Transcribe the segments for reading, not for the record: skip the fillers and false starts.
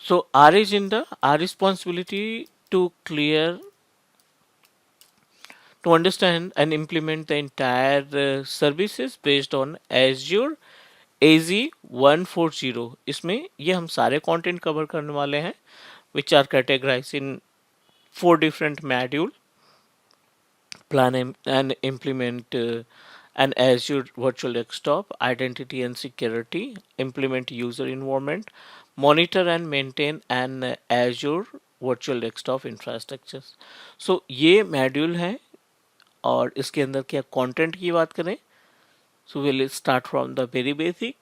So our agenda, our responsibility to clear, to understand and implement the entire services based on Azure AZ 140. इसमें ये हम सारे content cover करने वाले हैं which are categorized in 4 different modules: plan and implement an Azure Virtual Desktop, identity and security, implement user environment, monitor and maintain an Azure Virtual Desktop infrastructure. So ये module है और इसके अंदर क्या content की बात करें, so we'll start from the very basic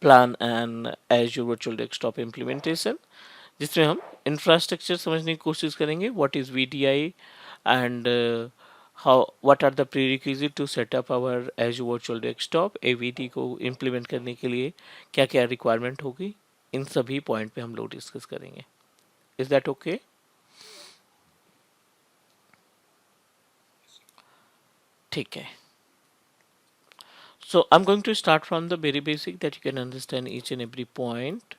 plan and Azure Virtual Desktop implementation, जिसमें हम इंफ्रास्ट्रक्चर समझने की कोशिश करेंगे. What is VDI and how what are the prerequisite to setup our Azure virtual desktop. AVD को इम्प्लीमेंट करने के लिए क्या क्या रिक्वायरमेंट होगी, इन सभी पॉइंट पे हम लोग डिस्कस करेंगे. Is that okay? ठीक है. So I'm going to start from the very basic that you can understand each and every point.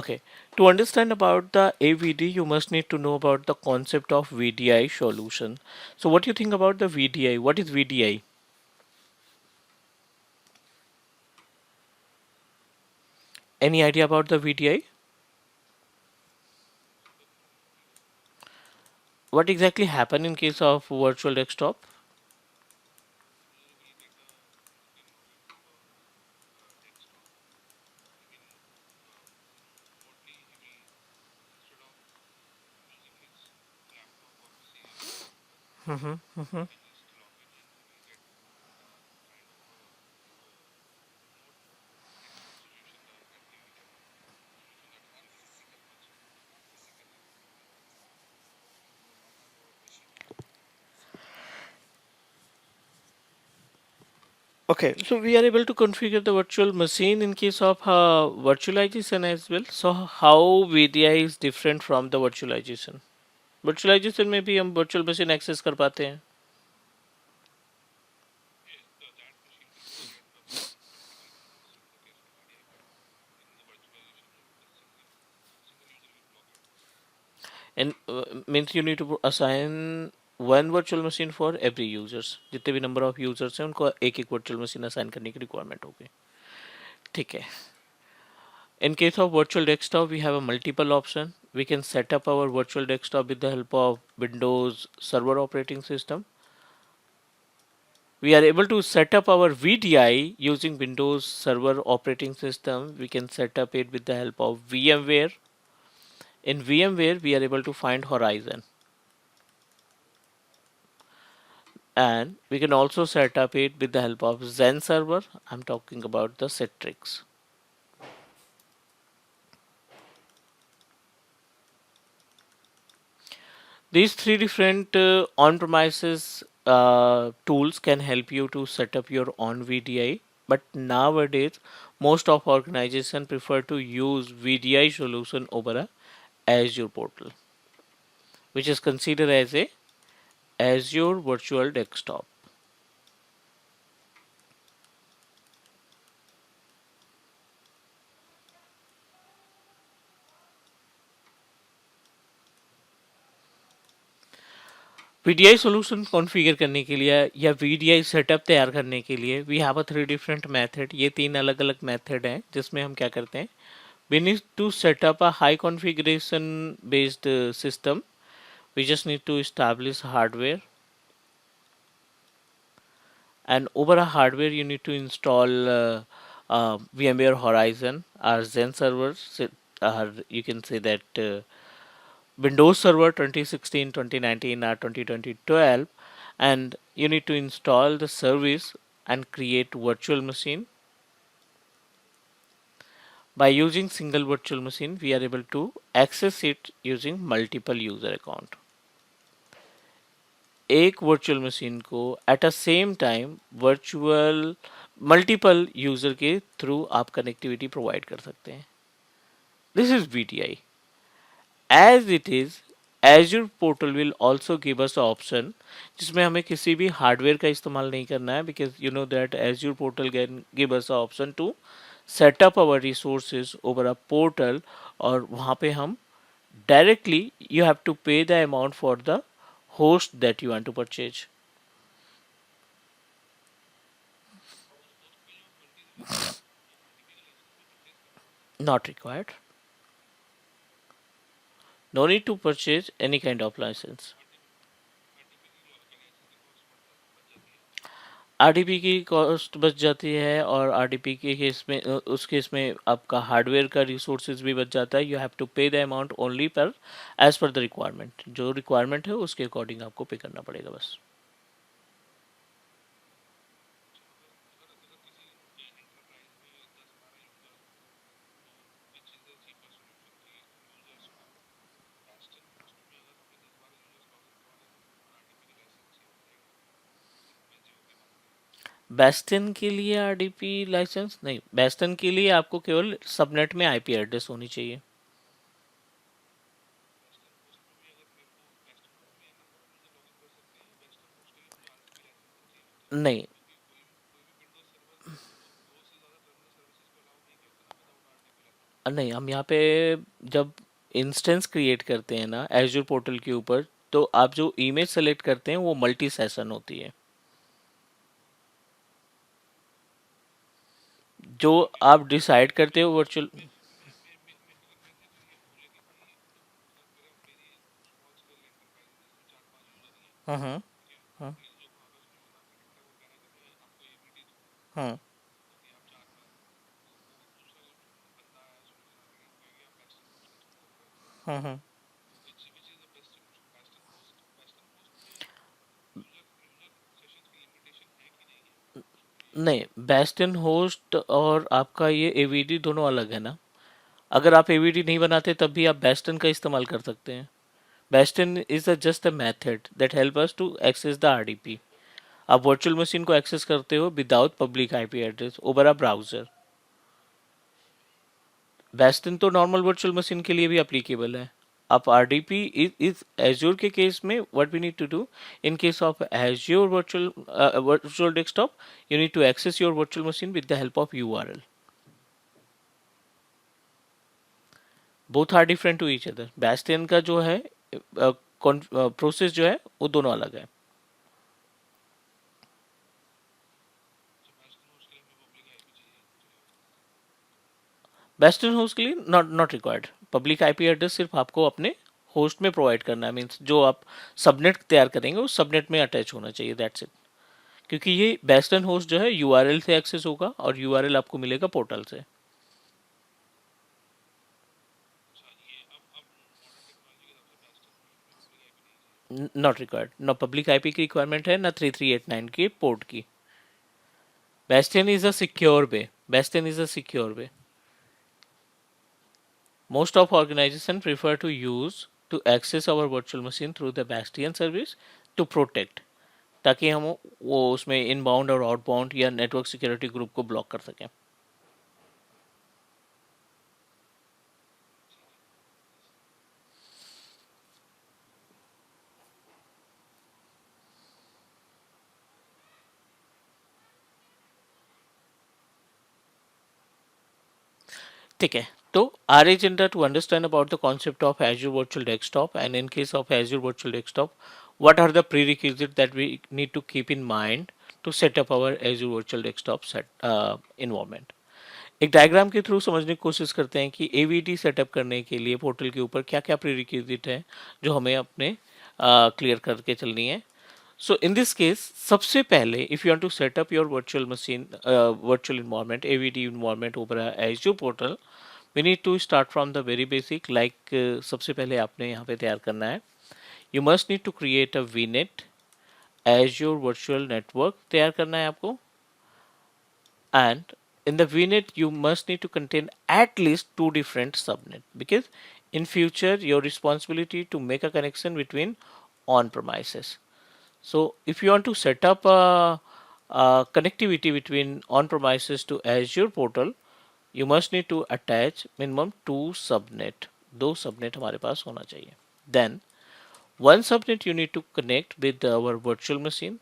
Okay, to understand about the AVD, you must need to know about the concept of VDI solution. So what do you think about the VDI? What is VDI? Any idea about the VDI? What exactly happened in case of virtual desktop? Mhm, mhm. Okay, so we are able to configure the virtual machine in case of virtualization as well. So how VDI is different from the virtualization? Virtualization में भी हम virtual machine access कर पाते हैं. And means you need to assign one virtual machine for every users. जितने भी number of users हैं उनको एक एक virtual machine assign करने की requirement होगी. ठीक है. In case of virtual desktop, we have a multiple option. We can set up our virtual desktop with the help of Windows Server operating system. We are able to set up our VDI using Windows Server operating system. We can set up it with the help of VMware. In VMware, we are able to find Horizon. And we can also set up it with the help of Zen server. I'm talking about the Citrix. These three different on-premises tools can help you to set up your own VDI. But nowadays, most of organizations prefer to use VDI solution over a Azure portal, which is considered as a Azure Virtual Desktop. VDI solution configure करने के लिए या VDI setup तैयार करने के लिए we have a 3 different method. ये तीन अलग अलग मेथड हैं जिसमें हम क्या करते हैं, We need to set up a high configuration based system. We just need to establish hardware, and over a hardware you need to install VMware Horizon, our Zen server. You can say that Windows Server 2016, 2019, or 2012, and you need to install the service and create virtual machine. By using single virtual machine, we are able to access it using multiple user account. एक virtual machine को at a same time virtual multiple user के through आप connectivity provide कर सकते हैं. This is VTI. As it is Azure portal will also give us option जिसमें हमें किसी भी हार्डवेयर का इस्तेमाल नहीं करना है, because you know that Azure portal can give us option to set up our resources over a portal, और वहाँ पे हम directly you have to pay the amount for the host that you want to purchase. Not required. No need to purchase any kind of license. RDP की cost बच जाती है, और RDP के केस में उस केस में आपका हार्डवेयर का रिसोर्सेज भी बच जाता है. यू हैव टू पे द अमाउंट ओनली पर एज पर द रिक्वायरमेंट. जो रिक्वायरमेंट है उसके अकॉर्डिंग आपको पे करना पड़ेगा बस. बेस्टन के लिए RDP लाइसेंस नहीं. बेस्टन के लिए आपको केवल सबनेट में IP एड्रेस होनी चाहिए. नहीं. नहीं, हम यहाँ पे जब इंस्टेंस क्रिएट करते हैं ना एज्योर पोर्टल के ऊपर, तो आप जो इमेज सेलेक्ट करते हैं वो मल्टी सेशन होती है. जो आप डिसाइड करते हो वर्चुअल. हम्म. हम्म. हम्म. हम्म. नहीं, बेस्ट इन होस्ट और आपका ये AVD दोनों अलग है ना. अगर आप AVD नहीं बनाते तब भी आप बेस्टन का इस्तेमाल कर सकते हैं. Bastion is just a method that help us to access the RDP. आप वर्चुअल मशीन को एक्सेस करते हो without public IP address over a browser. Bastion तो नॉर्मल वर्चुअल मशीन के लिए भी अप्लीकेबल है. अब RDP इज एज्योर के केस में what we need to do, in case of Azure virtual desktop, you need to access your virtual machine with the help of URL. Both are different to each other. Bastion का जो है process जो है वो दोनों अलग है. बेस्टन host के लिए not required. Public IP address सिर्फ आपको अपने होस्ट में प्रोवाइड करना है. मीन्स जो आप सबनेट तैयार करेंगे उस सबनेट में अटैच होना चाहिए. That's it. क्योंकि ये बेस्टन होस्ट जो है URL से एक्सेस होगा, और URL आपको मिलेगा पोर्टल से. Not required. ना पब्लिक IP की रिक्वायरमेंट है, ना 3389 की पोर्ट की. Bastion is a secure way. Bastion is a secure way. Most of organizations prefer to use to access our virtual machine through the Bastion service to protect, ताकि हम वो उसमें inbound और आउटबाउंड या नेटवर्क सिक्योरिटी ग्रुप को block कर सकें. ठीक है. तो our agenda to understand about the concept of Azure Virtual Desktop, and in case of Azure Virtual Desktop, what are the prerequisites that we need to keep in mind to set up our Azure Virtual Desktop environment. एक diagram के through समझने की कोशिश करते हैं कि AVD setup करने के लिए पोर्टल के ऊपर क्या क्या प्रीरिक्विजिट है जो हमें अपने क्लियर करके चलनी है. So in this case, सबसे पहले if you want to set up your virtual machine, virtual environment, AVD environment over a Azure portal, we need to start from the very basic. Like सबसे पहले आपने यहाँ पे तैयार करना है. You must need to create a VNet, Azure Virtual Network तैयार करना है आपको. And in the VNet, you must need to contain at least 2 different subnet, because in future your responsibility to make a connection between on premises. So if you want to set up a connectivity between on-premises to Azure portal, you must need to attach minimum 2 subnet. 2 subnet हमारे पास होना चाहिए. Then one subnet you need to connect with our virtual machine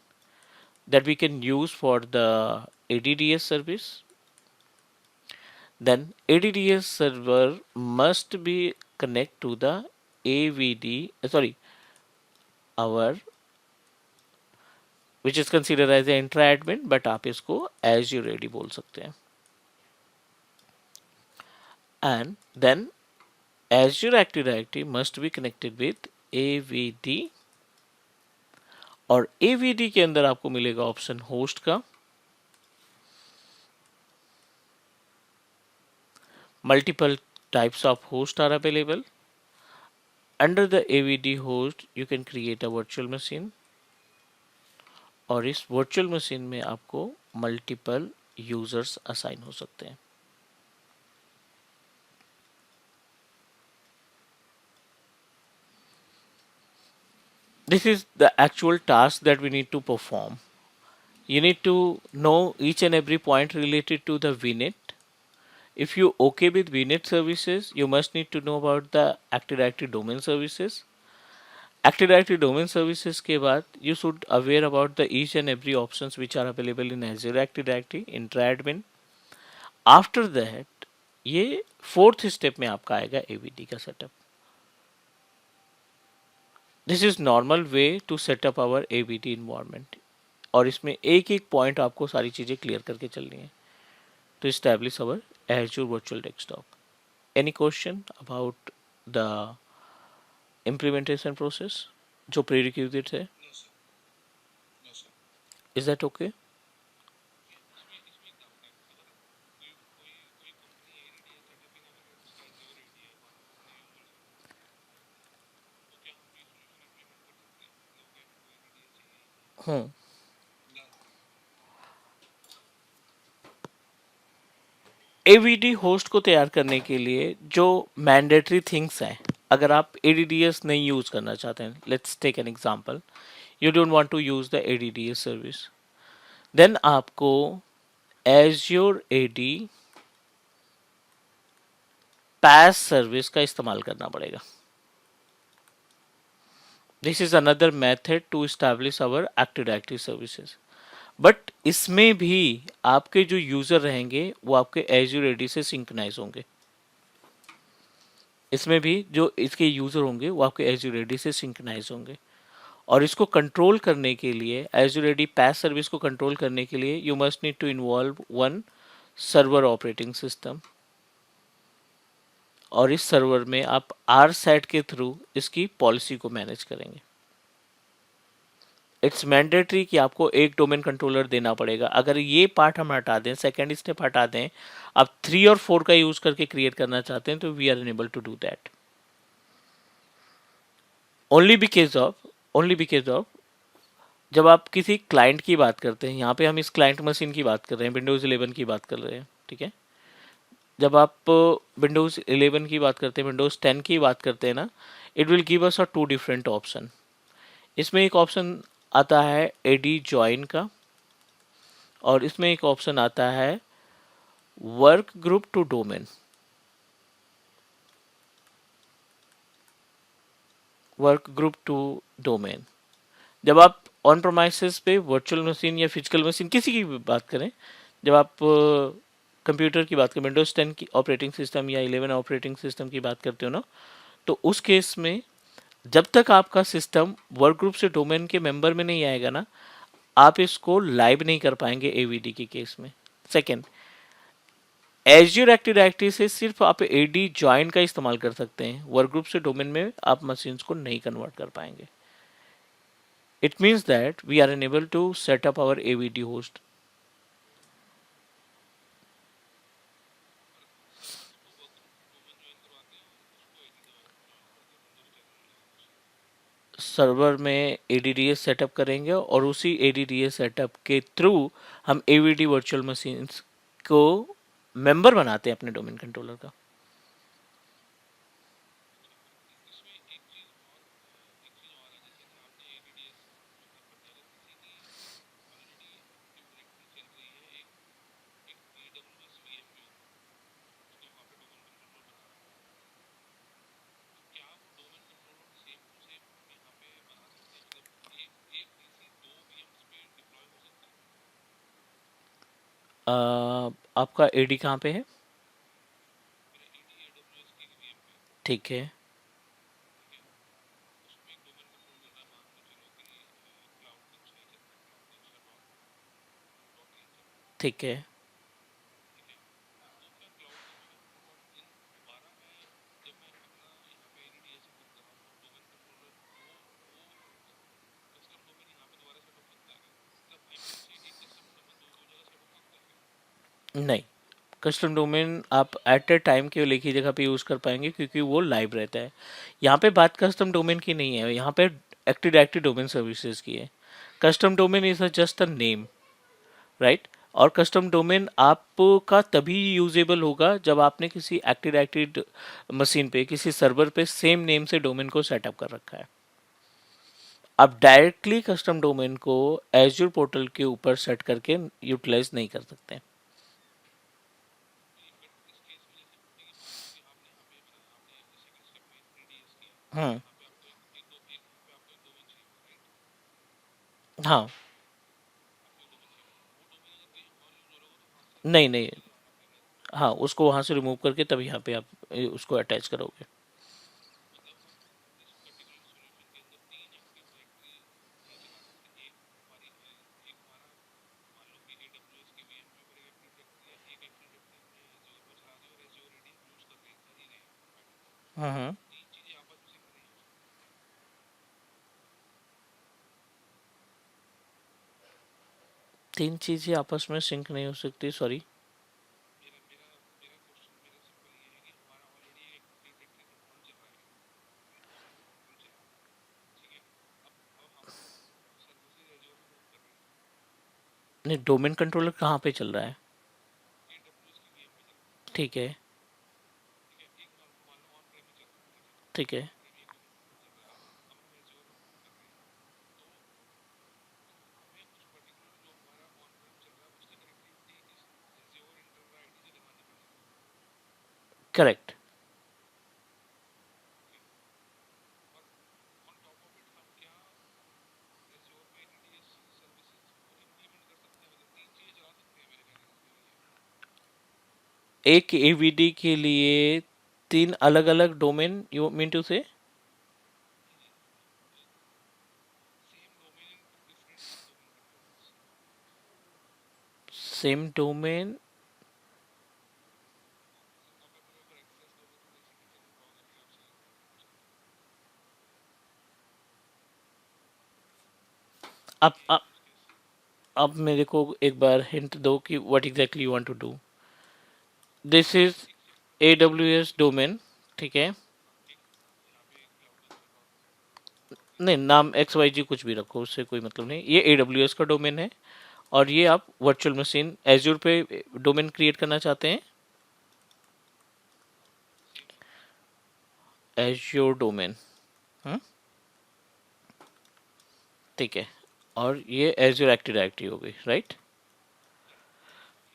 that we can use for the ADDS service. Then ADDS server must be connect to the AVD, our which is considered as an intra admin, but आप इसको Azure AD बोल सकते हैं. And then Azure Active Directory must be connected with AVD, और AVD के अंदर आपको मिलेगा ऑप्शन होस्ट का. Multiple types of hosts are available. Under the AVD host you can create a virtual machine, और इस वर्चुअल मशीन में आपको मल्टीपल यूजर्स असाइन हो सकते हैं. This is the actual task that we need to perform. You need to know each and every point related to the VNet. If you okay with VNet services, you must need to know about the Active Directory domain services. Active Directory domain services के बाद you should aware about the each and every options which are available in Azure Active Directory intra-admin. After that ये fourth step में आपका आएगा AVD का सेटअप. This is normal way to setup our AVD environment, और इसमें एक एक पॉइंट आपको सारी चीज़ें क्लियर करके चलनी है to establish our Azure Virtual Desktop. Any question about the implementation process? जो prerequisite है? Is that okay? AVD host को तैयार करने के लिए जो मैंडेटरी थिंग्स हैं, अगर आप ADDS नहीं यूज़ करना चाहते हैं, let's take an example, you don't want to use the ADDS service, then आपको Azure AD PaaS सर्विस का इस्तेमाल करना पड़ेगा. This is another method to establish our active directory services. But इसमें भी आपके जो यूजर रहेंगे वो आपके Azure AD से सिंक्रोनाइज होंगे. इसमें भी जो इसके यूजर होंगे वो आपके Azure AD से सिंक्रोनाइज होंगे, और इसको कंट्रोल करने के लिए Azure AD PaaS सर्विस को कंट्रोल करने के लिए you must need to involve one server operating system, और इस सर्वर में आप RSAT के थ्रू इसकी पॉलिसी को मैनेज करेंगे. इट्स मैंडेटरी कि आपको एक डोमेन कंट्रोलर देना पड़ेगा. अगर ये पार्ट हम हटा दें, सेकेंड स्टेप हटा दें, आप 3 और 4 का यूज करके क्रिएट करना चाहते हैं, तो we are unable to do that. Only because of जब आप किसी क्लाइंट की बात करते हैं, यहाँ पे हम इस क्लाइंट मशीन की बात कर रहे हैं, विंडोज 11 की बात कर रहे हैं, ठीक है. जब आप विंडोज 11 की बात करते हैं, विंडोज 10 की बात करते हैं ना, it will give us a 2 different option. इसमें एक ऑप्शन आता है AD ज्वाइन का, और इसमें एक ऑप्शन आता है workgroup to domain. Workgroup to domain. जब आप ऑन प्रोमाइसेस पे वर्चुअल मशीन या फिजिकल मशीन किसी की भी बात करें, जब आप कंप्यूटर की बात करें, विंडोज 10 की ऑपरेटिंग सिस्टम या 11 ऑपरेटिंग सिस्टम की बात करते हो ना, तो उस केस में जब तक आपका सिस्टम वर्क ग्रुप से डोमेन के मेंबर में नहीं आएगा ना, आप इसको लाइव नहीं कर पाएंगे AVD के केस में. सेकेंड, एज्योर एक्टिव डायरेक्टरी से सिर्फ आप एडी ज्वाइन का इस्तेमाल कर सकते हैं, वर्क ग्रुप से डोमेन में आप मशीन्स को नहीं कन्वर्ट कर पाएंगे. It means that we are unable to set up our AVD host. Server में एडीडीएस सेटअप करेंगे और उसी एडीडीएस सेटअप के थ्रू हम एवीडी वर्चुअल मशीन्स को मेंबर बनाते हैं अपने डोमेन कंट्रोलर का. आपका एडी कहाँ पे है? ठीक है. ठीक है. नहीं, कस्टम डोमेन आप एट अ टाइम केवल एक ही जगह पे यूज़ कर पाएंगे क्योंकि वो लाइव रहता है. यहाँ पे बात कस्टम डोमेन की नहीं है, यहाँ पे एक्टिव डायरेक्टरी डोमेन सर्विसेज की है. Custom domain is just a name, right? और कस्टम डोमेन आपका तभी यूजेबल होगा जब आपने किसी एक्टिव डायरेक्टरी मशीन पे, किसी सर्वर पे सेम नेम से डोमेन को सेटअप कर रखा है. आप डायरेक्टली कस्टम डोमेन को एज्योर पोर्टल के ऊपर सेट करके यूटिलाइज नहीं कर सकते. हम्म. हाँ. नहीं नहीं. हाँ, उसको वहाँ से रिमूव करके तब यहाँ पे आप उसको अटैच करोगे. हम्म. तीन चीज़ें आपस में सिंक नहीं हो सकती, सॉरी. नहीं, डोमेन कंट्रोलर कहाँ पे चल रहा है? ठीक है. ठीक है. करेक्ट. एक एवीडी के लिए तीन अलग अलग domain, you mean to say? Same domain. अब मेरे को एक बार हिंट दो कि what exactly you want to do. This is AWS domain. ठीक है. नहीं, नाम XYZ कुछ भी रखो, उससे कोई मतलब नहीं. ये AWS का डोमेन है और ये आप वर्चुअल मशीन एज्योर पे डोमेन क्रिएट करना चाहते हैं. Azure domain. ठीक है. और ये एज्योर एक्टिव डायरेक्टरी हो गई, राइट?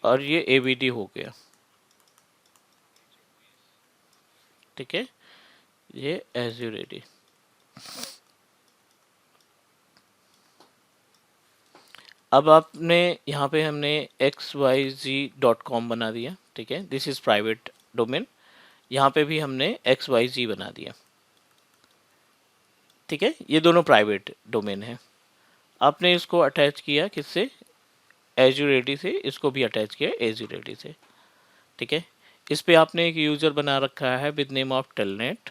और ये AVD हो गया. ठीक है. ये एज्योर AD. अब आपने यहाँ पे हमने XYZ.com बना दिया. ठीक है, दिस इज प्राइवेट डोमेन. यहाँ पे भी हमने XYZ बना दिया. ठीक है, ये दोनों प्राइवेट डोमेन है. आपने इसको अटैच किया किससे? एज्योर AD से. इसको भी अटैच किया एज्योर AD से. ठीक है। इस पे आपने एक यूज़र बना रखा है विद नेम ऑफ टेलनेट,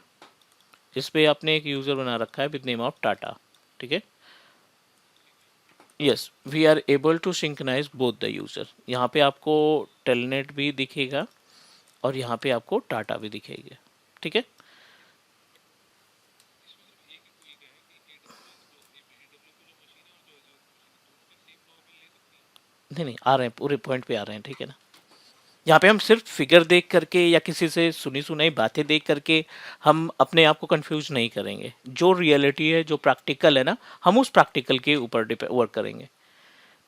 इस पे आपने एक यूज़र बना रखा है विद नेम ऑफ टाटा। ठीक है। Yes, we are able to synchronise both the user. यहाँ पे आपको टेलनेट भी दिखेगा और यहाँ पे आपको टाटा भी दिखेगा। ठीक है। नहीं नहीं, आ रहे हैं, पूरे पॉइंट पे आ रहे हैं। ठीक है ना। यहाँ पे हम सिर्फ फिगर देख करके या किसी से सुनी सुनाई बातें देख करके हम अपने आप को कंफ्यूज नहीं करेंगे। जो रियलिटी है, जो प्रैक्टिकल है ना, हम उस प्रैक्टिकल के ऊपर वर्क करेंगे।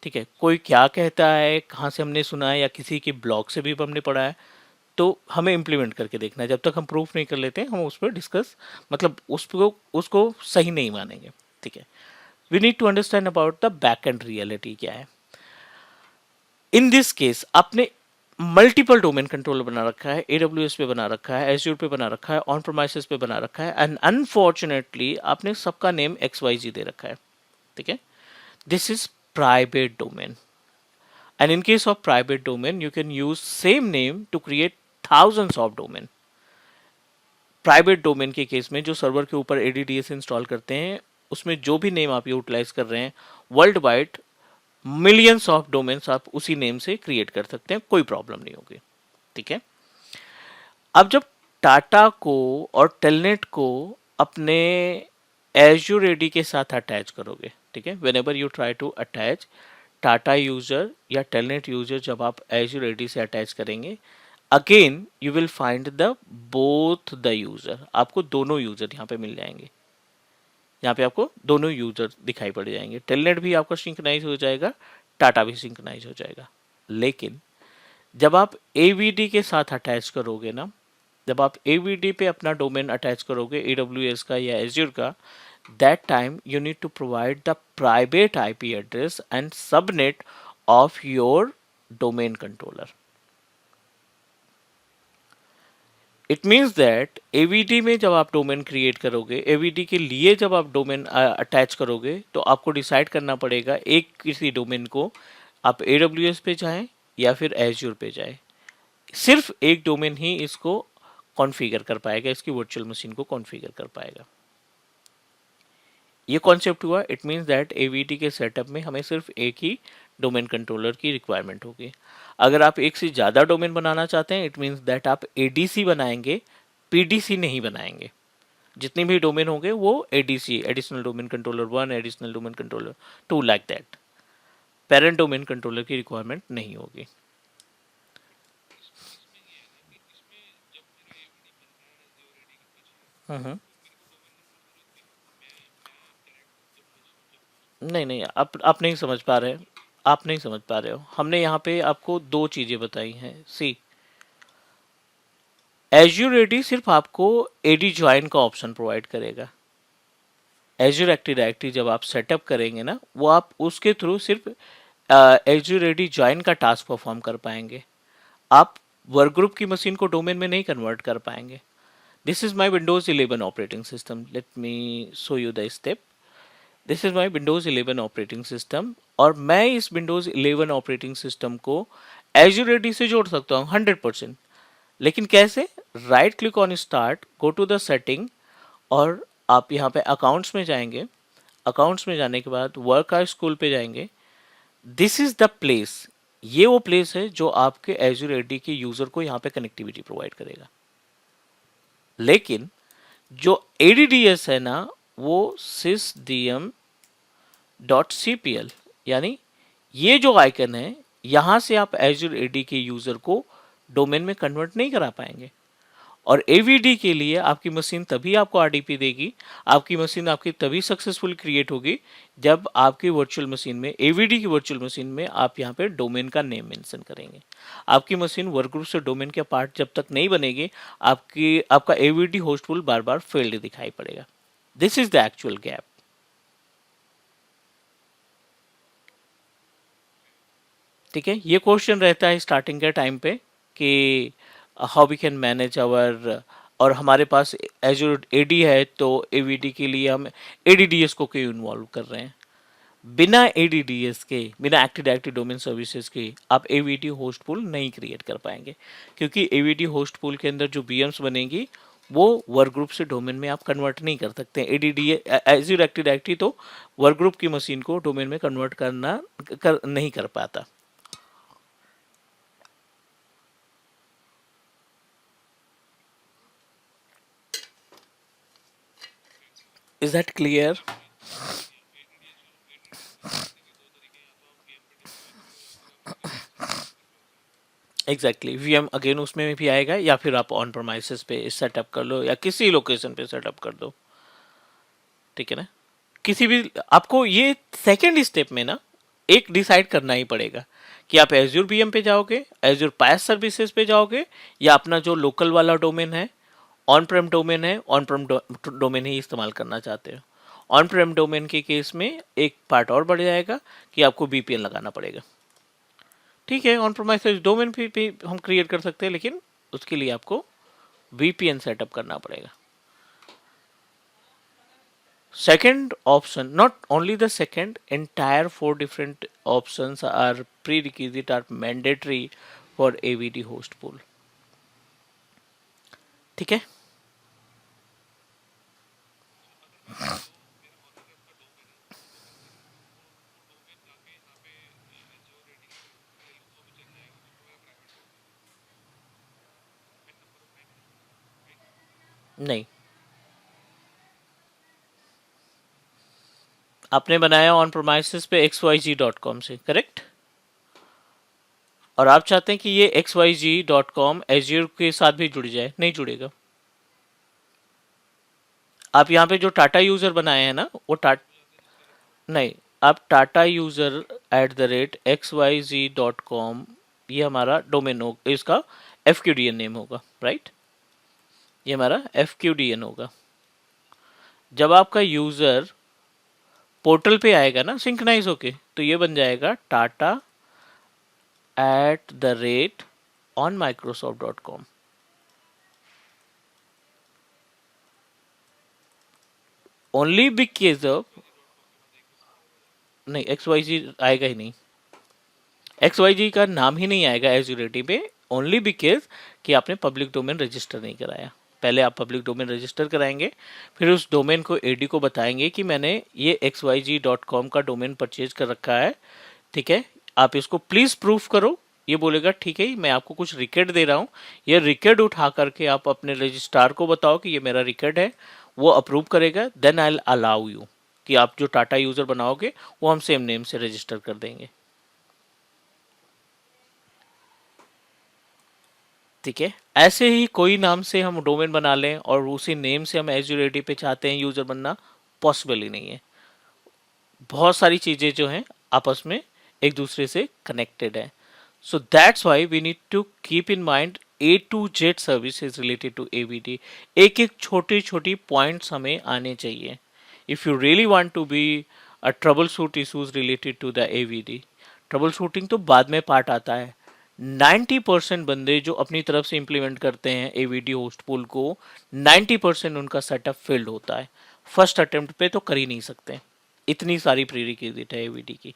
ठीक है। कोई क्या कहता है, कहाँ से हमने सुना है, या किसी के ब्लॉग से भी हमने पढ़ा है, तो हमें इम्प्लीमेंट करके देखना है। जब तक हम प्रूफ नहीं कर लेते हम उस पर डिस्कस, मतलब उसको सही नहीं मानेंगे। ठीक है। We need to understand about the back end reality क्या है। इन दिस केस आपने मल्टीपल डोमेन कंट्रोलर बना रखा है, AWS पे बना रखा है, Azure पे बना रखा है, ऑन प्रोमाइसेस पे बना रखा है, एंड अनफॉर्चुनेटली आपने सबका नेम XYZ दे रखा है। ठीक है। This is private domain, and in case of private domain you can use same name to create thousands of domain। Private domain के केस में जो सर्वर के ऊपर ADDS इंस्टॉल करते हैं, उसमें जो भी नेम आप यूटिलाइज कर रहे हैं, world wide millions of domains आप उसी नेम से क्रिएट कर सकते हैं, कोई प्रॉब्लम नहीं होगी। ठीक है। अब जब टाटा को और टेलनेट को अपने एज्योर एडी के साथ अटैच करोगे, ठीक है, whenever you try to attach data user या टेलनेट यूजर, जब आप एज्योर एडी से अटैच करेंगे, again you will find the both the user. आपको दोनों यूजर यहाँ पे मिल जाएंगे। यहाँ पे आपको दोनों यूजर दिखाई पड़ जाएंगे। टेलनेट भी आपका सिंक्रोनाइज हो जाएगा, टाटा भी सिंक्रोनाइज हो जाएगा। लेकिन जब आप AVD के साथ अटैच करोगे ना, जब आप AVD पे अपना डोमेन अटैच करोगे AWS का या Azure का, that time you need to provide the private IP address and subnet of your domain controller। It means that AVD में जब आप डोमेन क्रिएट करोगे, AVD के लिए जब आप डोमेन अटैच करोगे, तो आपको डिसाइड करना पड़ेगा एक किसी डोमेन को आप AWS पे जाएं या फिर Azure पे जाएं। सिर्फ एक डोमेन ही इसको कॉन्फ़िगर कर पाएगा, इसकी वर्चुअल मशीन को कॉन्फ़िगर कर पाएगा। ये कॉन्सेप्ट हुआ। इट मीन्स दैट AVD के सेटअप में हमें सिर्फ एक ही डोमेन कंट्रोलर की रिक्वायरमेंट होगी। अगर आप एक से ज़्यादा डोमेन बनाना चाहते हैं, इट मीन्स दैट आप ADC बनाएंगे, PDC नहीं बनाएंगे। जितने भी डोमेन होंगे वो ADC, additional domain controller 1, additional domain controller 2, like that. Parent domain controller की रिक्वायरमेंट नहीं होगी। हम्म। नहीं नहीं, आप नहीं समझ पा रहे, आप नहीं समझ पा रहे हो। हमने यहाँ पे आपको दो चीज़ें बताई हैं। सी, एज्यूर एडी सिर्फ आपको एडी ज्वाइन का ऑप्शन प्रोवाइड करेगा। एज्यूर एक्टिव डायरेक्टरी जब आप सेटअप करेंगे ना, वो आप उसके थ्रू सिर्फ एज्यूर एडी ज्वाइन का टास्क परफॉर्म कर पाएंगे। आप वर्क ग्रुप की मशीन को डोमेन में नहीं कन्वर्ट कर पाएंगे। This is my Windows 11 operating system. Let me show you the step. This is my Windows 11 operating system, और मैं इस विंडोज 11 ऑपरेटिंग सिस्टम को एज्यूर एडी से जोड़ सकता हूँ 100%। लेकिन कैसे? Right click on start, go to the setting, और आप यहाँ पे अकाउंट्स में जाएंगे। अकाउंट्स में जाने के बाद वर्क आर स्कूल पे जाएंगे। दिस इज द प्लेस, ये वो प्लेस है जो आपके एज्यूर एडी के यूजर को यहाँ पे कनेक्टिविटी प्रोवाइड करेगा। लेकिन जो ADDS है ना, वो sysdm.cpl, यानी ये जो आइकन है, यहाँ से आप एज्यूर एडी के यूजर को डोमेन में कन्वर्ट नहीं करा पाएंगे। और AVD के लिए आपकी मशीन तभी आपको RDP देगी, आपकी मशीन आपकी तभी सक्सेसफुल क्रिएट होगी, जब आपकी वर्चुअल मशीन में, AVD की वर्चुअल मशीन में, आप यहाँ पे डोमेन का नेम मेंशन करेंगे। आपकी मशीन वर्क ग्रुप से डोमेन के पार्ट जब तक नहीं बनेगी, आपका AVD होस्टफुल बार बार फेल्ड दिखाई पड़ेगा। This is the actual gap. ठीक है। ये क्वेश्चन रहता है स्टार्टिंग के टाइम पे कि how we can manage our, और हमारे पास एज्यूर एडी है तो AVD के लिए हम ADDS को क्यों इन्वॉल्व कर रहे हैं। बिना ADDS के, बिना एक्टिव डायरेक्टरी डोमेन सर्विसेज के आप AVD होस्ट पूल नहीं क्रिएट कर पाएंगे, क्योंकि AVD होस्ट पूल के अंदर जो VMs बनेगी वो वर्क ग्रुप से डोमेन में आप कन्वर्ट नहीं कर सकते। ADD एज्योर एक्टिव डायरेक्टरी तो वर्क ग्रुप की मशीन को डोमेन में कन्वर्ट नहीं कर पाता। Is that clear? Exactly, VM again उसमें भी आएगा, या फिर आप ऑन प्रोमाइसेस पे सेटअप कर लो या किसी लोकेशन पे सेटअप कर दो, ठीक है ना। किसी भी आपको ये सेकेंड स्टेप में ना एक डिसाइड करना ही पड़ेगा कि आप एज्योर वीएम पे जाओगे, एज्योर पास सर्विसेज पे जाओगे, या अपना जो लोकल वाला डोमेन है, ऑन प्रेम डोमेन है, ऑन प्रेम डोमेन ही इस्तेमाल करना चाहते हो। ऑन प्रेम डोमेन के केस में एक पार्ट और बढ़ जाएगा कि आपको VPN लगाना पड़ेगा। ठीक है, ऑन प्रोमाइसेस डोमेन भी हम क्रिएट कर सकते हैं, लेकिन उसके लिए आपको VPN सेटअप करना पड़ेगा। Second option, not only the second, entire 4 different options are prerequisite, are mandatory for AVD host pool. ठीक है। नहीं, आपने बनाया ऑन प्रोमाइसेस पे xyz.com से, करेक्ट? और आप चाहते हैं कि ये xyz.com एज्योर के साथ भी जुड़ जाए, नहीं जुड़ेगा। आप यहाँ पे जो टाटा यूजर बनाए हैं ना, वो नहीं, आप टाटा यूजर @xyz.com, ये हमारा डोमेन हो, इसका FQDN नेम होगा, राइट? ये हमारा FQDN होगा। जब आपका यूजर पोर्टल पे आएगा ना सिंक्रोनाइज होके, तो ये बन जाएगा tata@onmicrosoft.com। ओनली बिकॉज ऑफ, नहीं XYZ आएगा ही नहीं, XYZ का नाम ही नहीं आएगा एज्यूरिटी पे, ओनली बिकॉज कि आपने पब्लिक डोमेन रजिस्टर नहीं कराया। पहले आप पब्लिक डोमेन रजिस्टर कराएंगे, फिर उस डोमेन को AD को बताएंगे कि मैंने ये xyz.com का डोमेन परचेज कर रखा है, ठीक है, आप इसको प्लीज़ प्रूफ करो। ये बोलेगा ठीक है, मैं आपको कुछ रिकॉर्ड दे रहा हूँ, ये रिकॉर्ड उठा करके आप अपने रजिस्ट्रार को बताओ कि ये मेरा रिकॉर्ड है, वो अप्रूव करेगा, देन आई अलाउ यू कि आप जो टाटा यूज़र बनाओगे वो हम सेम नेम से रजिस्टर कर देंगे। ठीक है, ऐसे ही कोई नाम से हम डोमेन बना लें और उसी नेम से हम एज्यूर पे चाहते हैं यूज़र बनना, पॉसिबल ही नहीं है। बहुत सारी चीज़ें जो हैं आपस में एक दूसरे से कनेक्टेड है। So that's why we need to keep in mind A to Z services related to AVD। एक एक छोटी छोटी पॉइंट्स हमें आने चाहिए if you really want to be a troubleshoot issues related to the AVD। Troubleshooting तो बाद में पार्ट आता है। 90% बंदे जो अपनी तरफ से इम्प्लीमेंट करते हैं AVD होस्ट पूल को, 90% उनका सेटअप फेल्ड होता है। फर्स्ट अटेम्प्ट पे तो कर ही नहीं सकते, इतनी सारी प्रीरिक्विजिट है AVD की।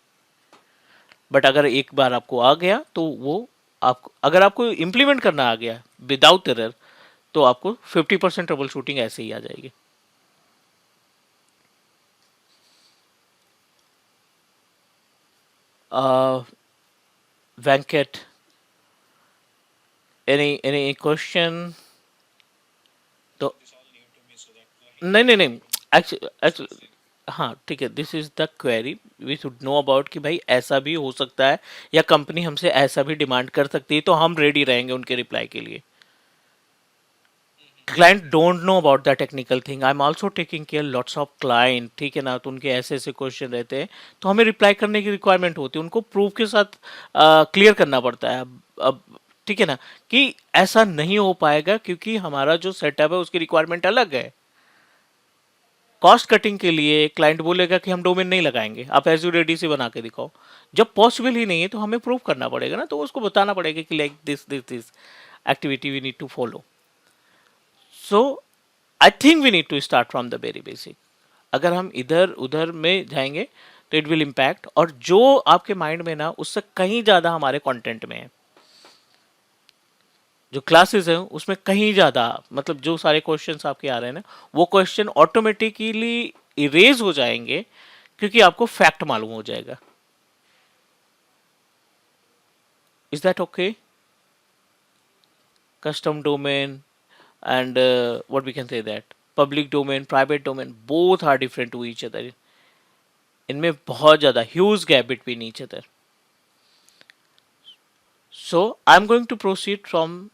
बट अगर एक बार आपको आ गया तो वो आपको, अगर आपको इम्प्लीमेंट करना आ गया विदाउट एरर, तो आपको 50% ट्रबल शूटिंग ऐसे ही आ जाएगी। Venkat, any question? तो नहीं नहीं नहीं, एक्चुअली हाँ ठीक है, this is the query we should know about कि भाई ऐसा भी हो सकता है या कंपनी हमसे ऐसा भी डिमांड कर सकती है, तो हम रेडी रहेंगे उनके रिप्लाई के लिए। Client don't know about the technical thing, I am also taking care lots of client, ठीक है ना, तो उनके ऐसे ऐसे क्वेश्चन रहते हैं, तो हमें रिप्लाई करने की रिक्वायरमेंट होती है, उनको प्रूफ के साथ क्लियर करना पड़ता है। अब ठीक है ना, कि ऐसा नहीं हो पाएगा क्योंकि हमारा जो सेटअप है उसकी रिक्वायरमेंट अलग है। कॉस्ट कटिंग के लिए क्लाइंट बोलेगा कि हम डोमेन नहीं लगाएंगे, आप एज्यूर AD से बना के दिखाओ। जब पॉसिबल ही नहीं है तो हमें प्रूव करना पड़ेगा ना, तो उसको बताना पड़ेगा कि like this activity we need to follow. So I think we need to start from the very basic. अगर हम इधर उधर में जाएंगे तो इट विल इम्पैक्ट, और जो आपके माइंड में ना उससे कहीं ज़्यादा हमारे कंटेंट में है, जो क्लासेस हैं उसमें कहीं ज़्यादा, मतलब जो सारे क्वेश्चंस आपके आ रहे हैं ना, वो क्वेश्चन ऑटोमेटिकली इरेज हो जाएंगे क्योंकि आपको फैक्ट मालूम हो जाएगा. Is that okay? Custom domain and what we can say that public domain, private domain, both are different to each other. इनमें बहुत ज़्यादा huge gap between each other. So I'm going to proceed from,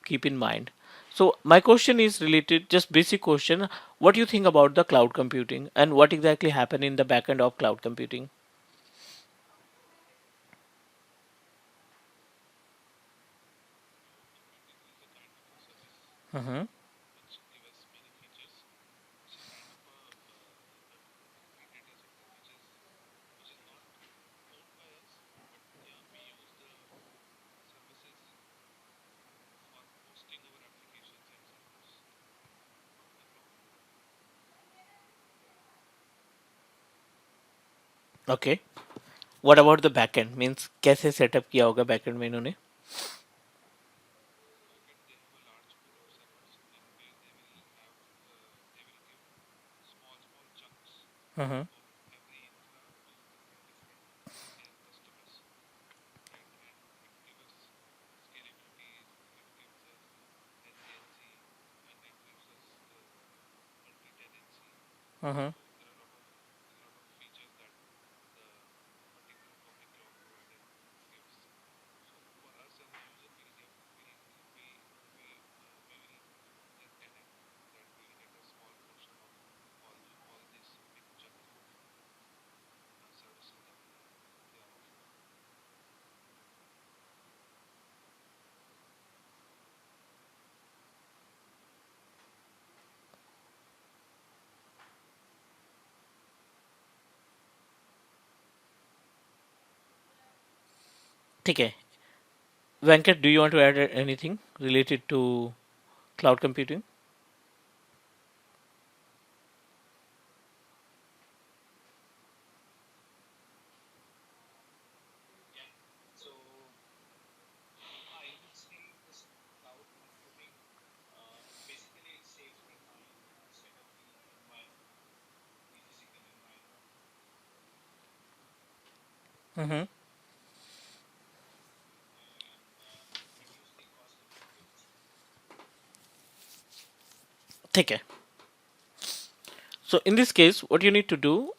keep in mind. So my question is related, just basic question. What do you think about the cloud computing and what exactly happened in the backend of cloud computing? Mm-hmm. Okay. What about the backend? Means कैसे setup किया होगा backend में इन्होंने? Mm-hmm. Mm-hmm. ठीक है. Venkat, do you want to add anything related to cloud computing? Mm-hmm. ठीक है. So in this case, what you need to do,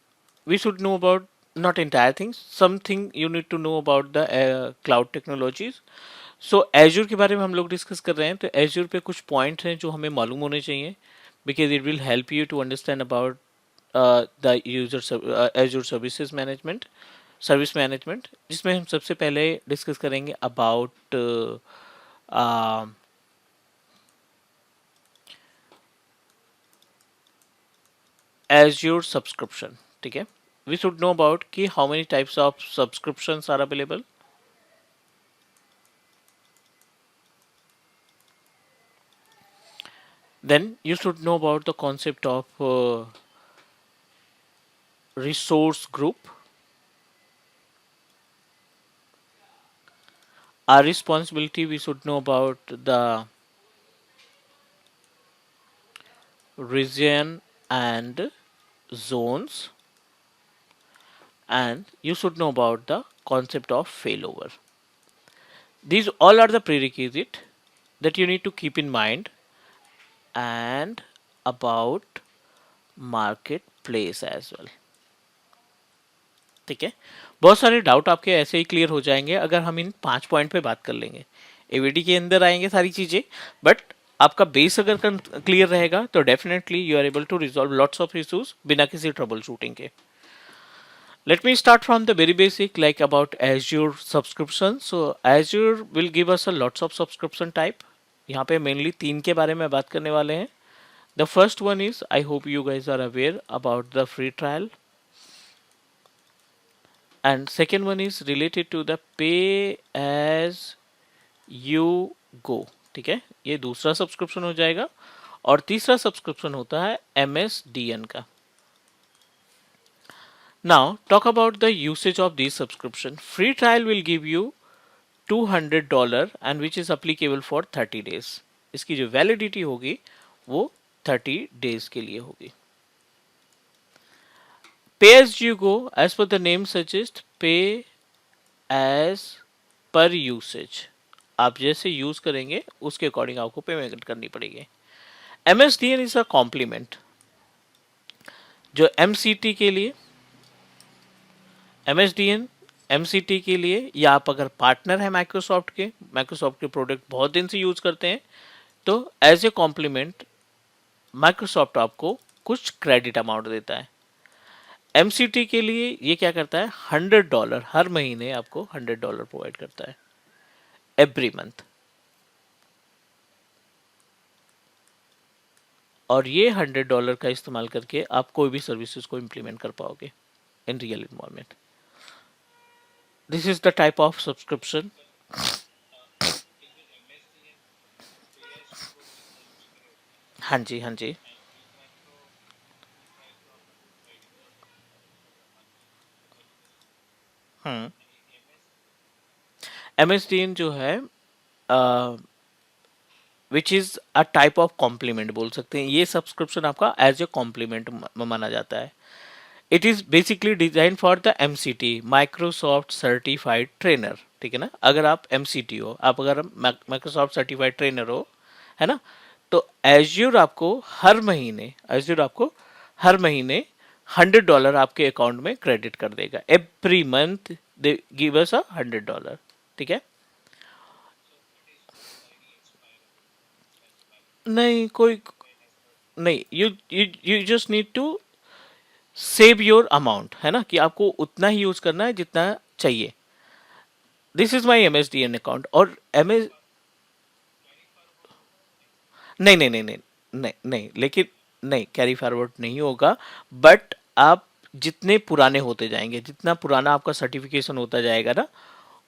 we should know about not entire things. Something you need to know about the cloud technologies. So Azure के बारे में हम लोग discuss कर रहे हैं, तो Azure पे कुछ पॉइंट हैं जो हमें मालूम होने चाहिए, because it will help you to understand about the Azure services management, service management, जिसमें हम सबसे पहले डिस्कस करेंगे अबाउट Azure subscription. ठीक है. We should know about कि how many types of subscriptions are available. Then you should know about the concept of resource group. Our responsibility, we should know about the region and zones, and you should know about the concept of failover. These all are the prerequisite that you need to keep in mind, and about marketplace as well. ठीक है. बहुत सारे doubt आपके ऐसे ही clear हो जाएंगे अगर हम इन 5 पॉइंट पे बात कर लेंगे. एवीडी के अंदर आएंगे सारी चीजें, बट आपका बेस अगर क्लियर रहेगा तो definitely you are able to resolve lots of issues बिना किसी ट्रबल शूटिंग के. Let me start from the very basic, like about Azure subscription. So Azure will give us a lots of subscription type. यहाँ पे mainly तीन के बारे में बात करने वाले हैं. The first one is, I hope you guys are aware about the free trial, and second one is related to the pay as you go. ठीक है, ये दूसरा सब्सक्रिप्शन हो जाएगा। और तीसरा सब्सक्रिप्शन होता है MSDN का। Now talk about the usage of this subscription. Free trial will give you $200 and which is applicable for 30 days. इसकी जो वैलिडिटी होगी वो 30 डेज के लिए होगी। Pay as you go, as per the name suggest, pay as per usage. आप जैसे use करेंगे उसके अकॉर्डिंग आपको पेमेंट करनी पड़ेगी। MSDN इज अ कॉम्प्लीमेंट जो MCT के लिए, MSDN MCT के लिए, या आप अगर पार्टनर है माइक्रोसॉफ्ट के प्रोडक्ट बहुत दिन से यूज करते हैं, तो एज ए कॉम्प्लीमेंट माइक्रोसॉफ्ट आपको कुछ क्रेडिट अमाउंट देता है। MCT के लिए ये क्या करता है, $100 हर महीने आपको $100 प्रोवाइड करता है एवरी मंथ। और ये $100 का इस्तेमाल करके आप कोई भी सर्विसेज को इम्प्लीमेंट कर पाओगे in real environment. This is the type of subscription. हाँ जी, हाँ जी। हम्म। MSDN जो है which is a type of compliment बोल सकते हैं। ये सब्सक्रिप्शन आपका एज ए कॉम्प्लीमेंट माना जाता है। It is basically design for the MCT, Microsoft certified trainer. ठीक है ना, अगर आप MCT हो, आप अगर माइक्रोसॉफ्ट सर्टिफाइड ट्रेनर हो, है ना, तो एज्योर आपको हर महीने $100 आपके अकाउंट में क्रेडिट कर देगा। Every month they give us a $100। ठीक है। नहीं, कोई नहीं, you you you just need to save your amount, है ना, कि आपको उतना ही यूज करना है जितना चाहिए। This is my MSDN account. और MS नहीं नहीं नहीं नहीं नहीं नहीं, लेकिन नहीं, कैरी फॉरवर्ड नहीं होगा। बट आप जितने पुराने होते जाएंगे, जितना पुराना आपका सर्टिफिकेशन होता जाएगा ना,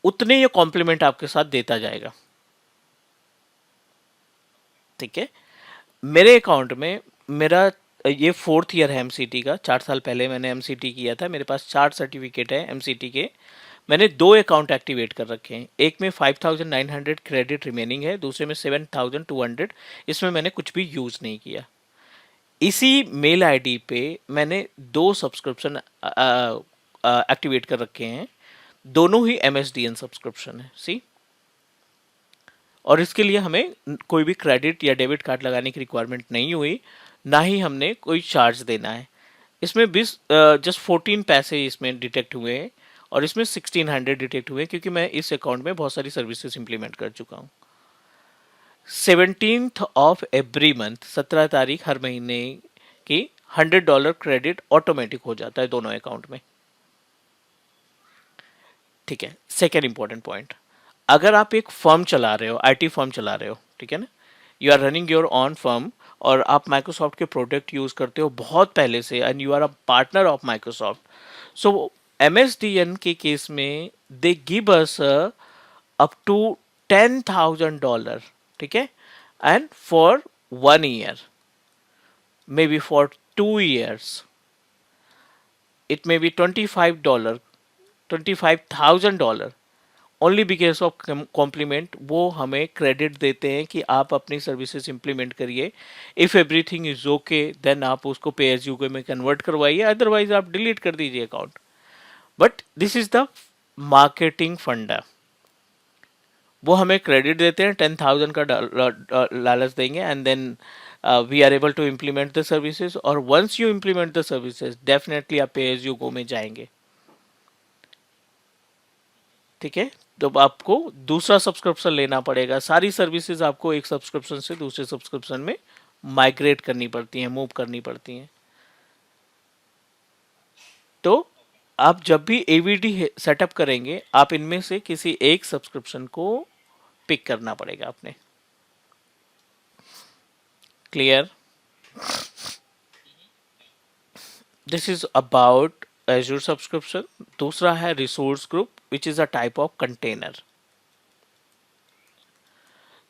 उतने ये कॉम्प्लीमेंट आपके साथ देता जाएगा। ठीक है। मेरे अकाउंट में मेरा ये 4th ईयर है MCT का। 4 साल पहले मैंने MCT किया था। मेरे पास 4 सर्टिफिकेट है MCT के। मैंने 2 अकाउंट एक्टिवेट कर रखे हैं। एक में 5,900 क्रेडिट रिमेनिंग है, दूसरे में 7,200। इसमें मैंने कुछ भी यूज नहीं किया। इसी मेल आईडी पे मैंने 2 सब्सक्रिप्शन एक्टिवेट कर रखे हैं। दोनों ही MSDN सब्सक्रिप्शन है। सी, और इसके लिए हमें कोई भी क्रेडिट या डेबिट कार्ड लगाने की रिक्वायरमेंट नहीं हुई, ना ही हमने कोई चार्ज देना है। इसमें 20 जस्ट 14 पैसे इसमें डिटेक्ट हुए हैं, और इसमें 1600 डिटेक्ट हुए हैं, क्योंकि मैं इस अकाउंट में बहुत सारी सर्विसेज इंप्लीमेंट कर चुका हूँ। 17th ऑफ एवरी मंथ, 17 तारीख हर महीने की, $100 क्रेडिट ऑटोमेटिक हो जाता है दोनों अकाउंट में। ठीक है। सेकेंड इंपॉर्टेंट पॉइंट, अगर आप एक फर्म चला रहे हो, IT फर्म चला रहे हो, ठीक है ना, you are running your on prem, और आप माइक्रोसॉफ्ट के प्रोडक्ट यूज करते हो बहुत पहले से, and you are a partner of Microsoft, so MSDN के केस में they give us up to $10,000। ठीक है, and for 1 year, may be for 2 years, it may be $25, $25,000, only because of compliment. वो हमें क्रेडिट देते हैं कि आप अपनी सर्विसेज इंप्लीमेंट करिए। If everything is okay, then आप उसको पे एज यू गो में कन्वर्ट करवाइए, अदरवाइज आप डिलीट कर दीजिए account. But this is the marketing फंडा। वो हमें क्रेडिट देते हैं, 10,000 का लालच देंगे, and then we are able to implement the services. और once you implement the services, definitely आप पे एज यू गो में जाएंगे। ठीक है, तो आपको दूसरा सब्सक्रिप्शन लेना पड़ेगा। सारी सर्विसेज आपको एक सब्सक्रिप्शन से दूसरे सब्सक्रिप्शन में माइग्रेट करनी पड़ती हैं, मूव करनी पड़ती हैं। तो आप जब भी AVD सेटअप करेंगे, आप इनमें से किसी एक सब्सक्रिप्शन को पिक करना पड़ेगा आपने। Clear? This is about azure subscription. दूसरा है resource group, which is a type of container.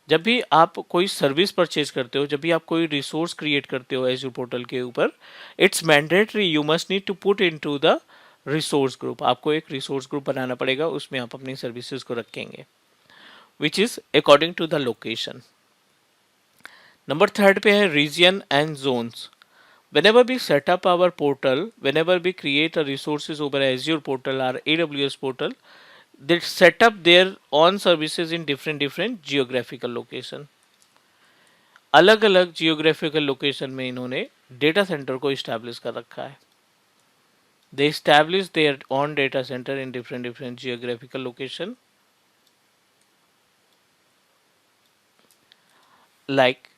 जब भी आप कोई सर्विस परचेज करते हो, जब भी आप कोई रिसोर्स क्रिएट करते हो एजूर पोर्टल के ऊपर, it's mandatory you must need to put into the resource group. आपको एक रिसोर्स ग्रुप बनाना पड़ेगा, उसमें आप अपनी सर्विसेज को रखेंगे, which is according to the location. Number third पे है region and zones. Whenever we set up our portal, whenever we create a resources over Azure portal or AWS portal, they set up their own services in different geographical location. अलग अलग geographical location में इन्होंने data centre को establish कर रखा है। दे establish their own data centre in different geographical location, like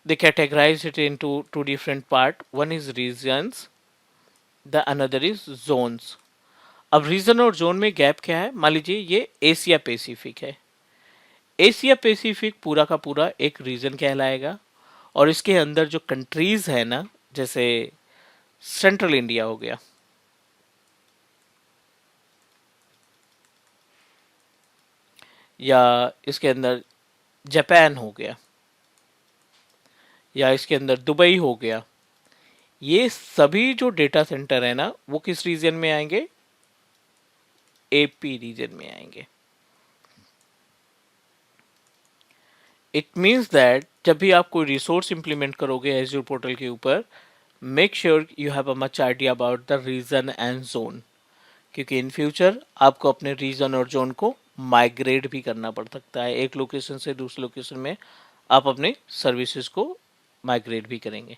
they categorize it into two different part. One is regions, the another is zones. अब reason और जोन में gap क्या है? मान लीजिए ये एशिया पैसिफिक है, एशिया पैसिफिक पूरा का पूरा एक रीजन कहलाएगा, और इसके अंदर जो कंट्रीज है ना, जैसे सेंट्रल इंडिया हो गया, या इसके अंदर जापान हो गया, या इसके अंदर दुबई हो गया, ये सभी जो डेटा सेंटर है ना वो किस रीजन में आएंगे? एपी रीजन में आएंगे। इट मीन्स दैट जब भी आप कोई रिसोर्स इंप्लीमेंट करोगे एज्योर पोर्टल के ऊपर, make sure you have a much idea about the region and zone, क्योंकि इन फ्यूचर आपको अपने रीजन और जोन को माइग्रेट भी करना पड़ सकता है। एक लोकेशन से दूसरे लोकेशन में आप अपने सर्विसेज को माइग्रेट भी करेंगे।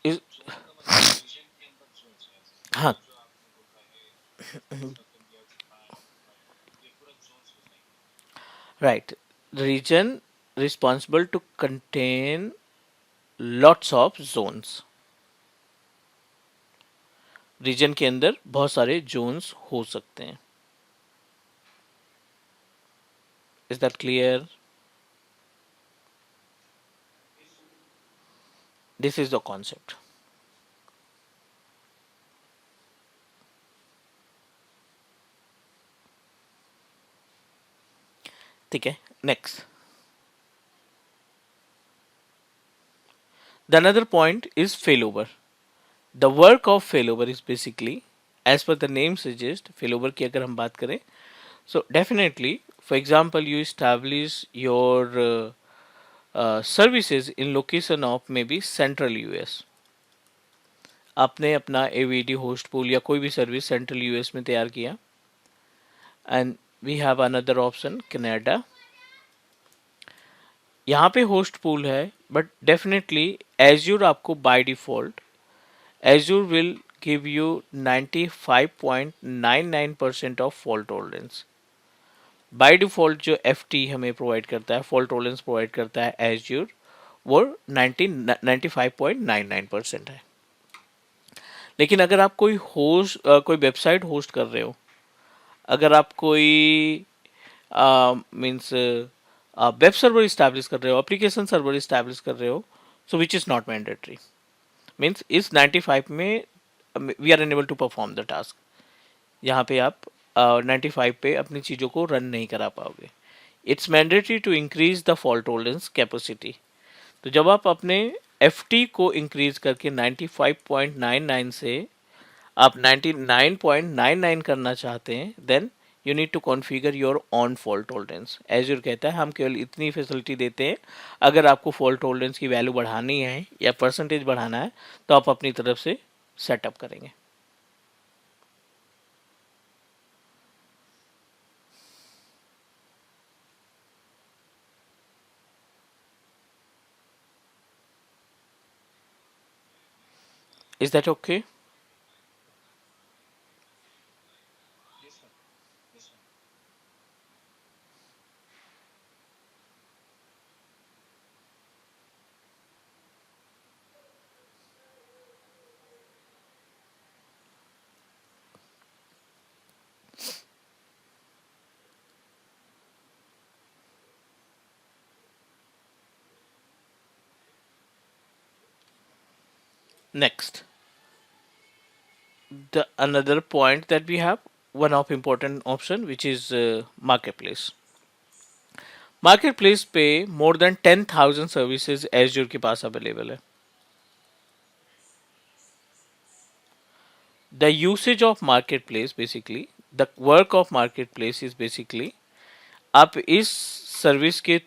इस, हाँ, right, region responsible to contain lots of zones. Region के अंदर बहुत सारे जोन्स हो सकते हैं। Is that clear? This is the concept. ठीक है, next. The another point is failover. The work of failover is basically, as per the name suggest, failover की अगर हम बात करें, so definitely, for example, you establish your services in location of maybe central US। आपने अपना AVD host pool या कोई भी सर्विस सेंट्रल यूएस में तैयार किया, and we have another option Canada. यहाँ पे होस्ट पूल है, बट डेफिनेटली एज्यूर आपको by default Azure will give you 95.99% of fault tolerance. By default जो FT हमें प्रोवाइड करता है, फॉल्ट टॉलरेंस प्रोवाइड करता है एज्यूर, वो 95.99% है। लेकिन अगर आप कोई होस्ट कोई वेबसाइट होस्ट कर रहे हो, अगर आप कोई मीन्स वेब सर्वर इस्टेब्लिश कर रहे हो, एप्लीकेशन सर्वर इस्टेब्लिश कर रहे हो, so which is not mandatory, means इस 95 में we are unable to perform the task. यहाँ पे आप 95 पे अपनी चीज़ों को रन नहीं करा पाओगे। It's mandatory to increase the fault tolerance capacity. तो जब आप अपने FT को इंक्रीज करके 95.99 से आप 99.99 करना चाहते हैं, then you need to configure your on fault tolerance. Azure कहता है हम केवल इतनी फैसिलिटी देते हैं, अगर आपको फॉल्ट टॉलरेंस की वैल्यू बढ़ानी है या परसेंटेज बढ़ाना है तो आप अपनी तरफ से सेटअप करेंगे। Is that okay? Next, the another point that we have, one of important option, which is marketplace. Market place पे मोर देन 10,000 सर्विसेज एज्योर के पास अवेलेबल है. The usage of marketplace basically, the work of marketplace is basically आप इस service के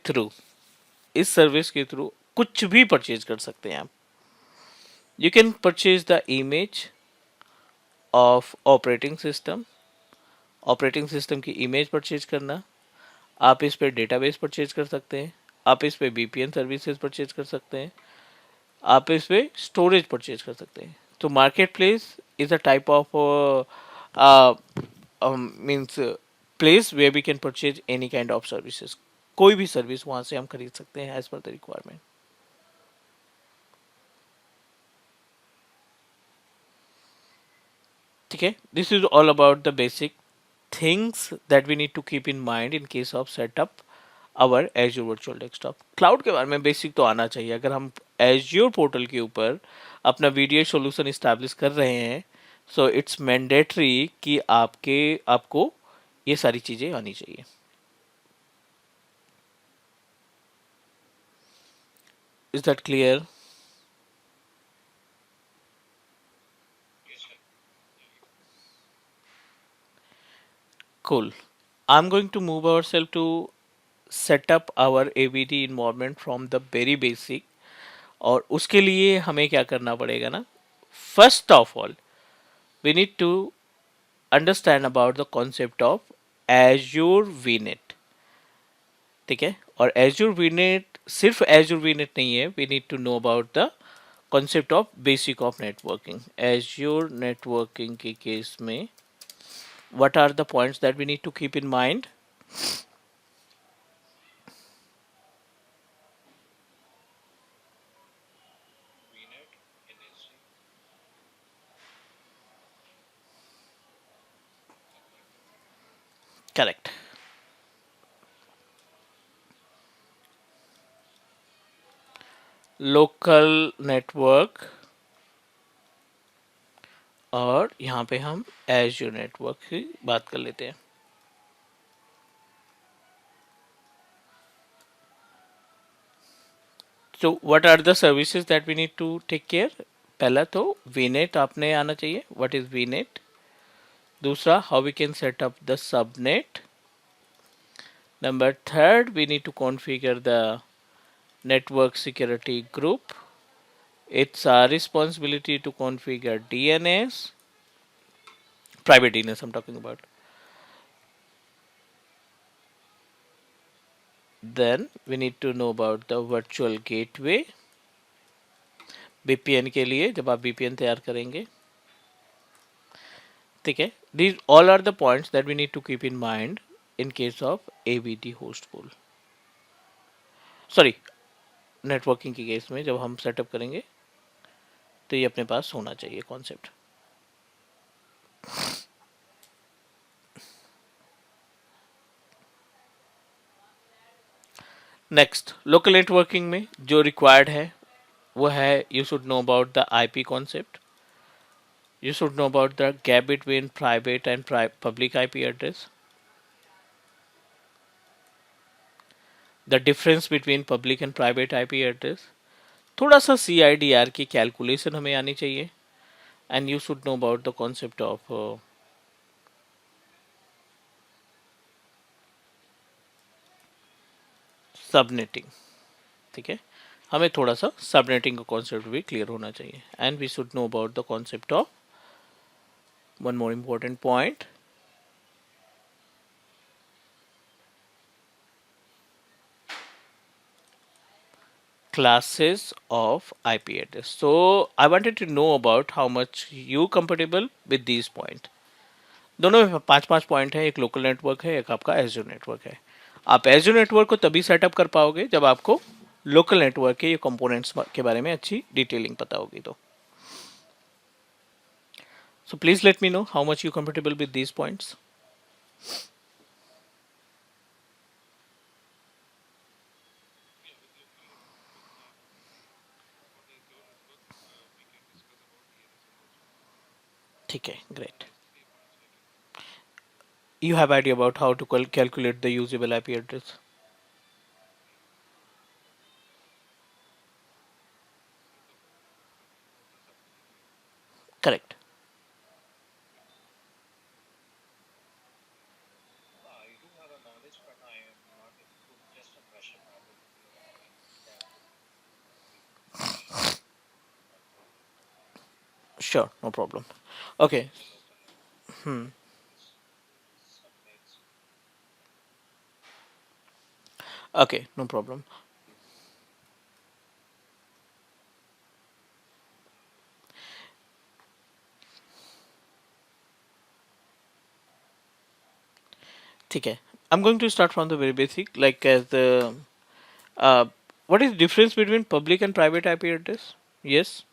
through कुछ भी purchase कर सकते हैं आप. You can purchase the image of operating system की इमेज परचेज करना. आप इस पे डेटाबेस परचेज कर सकते हैं. आप इस पे वीपीएन सर्विसेज परचेज कर सकते हैं. आप इस पे स्टोरेज परचेज कर सकते हैं. तो marketplace is a type of means place where we can purchase any kind of services. कोई भी सर्विस वहां से हम खरीद सकते हैं एज पर द रिक्वायरमेंट. ठीक है. This is all about the basic things that we need to keep in mind in case of setup our Azure Virtual Desktop. Cloud के बारे में बेसिक तो आना चाहिए. अगर हम Azure पोर्टल के ऊपर अपना वीडियो सोल्यूशन इस्टेब्लिश कर रहे हैं, सो इट्स मैंडेटरी कि आपको ये सारी चीज़ें आनी चाहिए. Is that clear? Cool. I'm going to move ourselves to set up our AVD environment from the very basic. और उसके लिए हमें क्या करना पड़ेगा ना. First of all we need to understand about the concept of Azure VNet. ठीक है. और एज्योर वीनेट सिर्फ एज्योर वीनेट नहीं है. We need to know about the concept of basic of networking. Azure networking के केस में what are the points that we need to keep in mind? Correct. Local network और यहाँ पे हम azure network की बात कर लेते हैं. तो what are the services that we need to take care. पहला तो वीनेट आपने आना चाहिए. What is VNet. दूसरा how we can set up the subnet. Number third we need to configure the network security group. It's our responsibility to configure DNS, private DNS I'm talking about. Then we need to know about the virtual gateway. VPN के लिए जब आप VPN तैयार करेंगे. ठीक है. These all are the points that we need to keep in mind in case of AVD host pool. Sorry, networking के case में जब हम सेटअप करेंगे तो ये अपने पास होना चाहिए कॉन्सेप्ट. नेक्स्ट लोकल नेटवर्किंग में जो रिक्वायर्ड है वो है you should know about the IP concept. You should know about the gap between private and public IP address. The difference between public and private IP address. थोड़ा सा CIDR की calculation हमें आनी चाहिए. And you should know about the concept of subnetting. ठीक है. हमें थोड़ा सा सबनेटिंग का कॉन्सेप्ट भी क्लियर होना चाहिए. And we should know about the concept of one more important point, classes of IP address. So I wanted to know about how much you comfortable with these point. दोनों में पांच पांच point है. एक local network है, एक आपका azure network है. आप एज्योर नेटवर्क को तभी सेटअप कर पाओगे जब आपको लोकल नेटवर्क के ये कंपोनेंट्स के बारे में अच्छी डिटेलिंग पता होगी. तो so please let me know how much you comfortable with these points. ठीक है. Great. You have idea about how to calculate the usable IP address. Correct. Sure, no problem. Okay. Hmm. Okay, no problem. ठीक है. I'm going to start from the very basic, like as the uh, what is the difference between public and private IP address? Yes.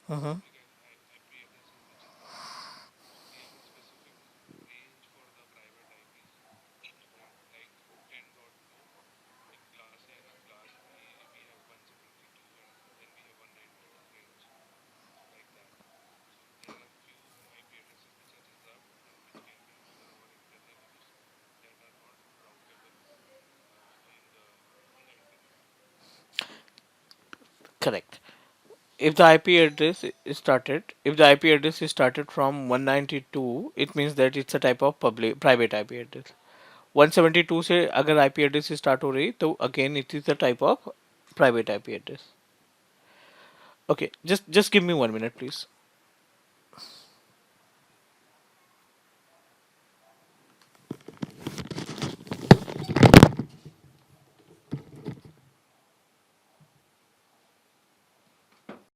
Uh-huh. Correct. If the IP address is started from 192, it means that it's a type of public private IP address. 172 से अगर IP address start हो रही तो again it is a type of private IP address. Okay, just give me 1 minute, please.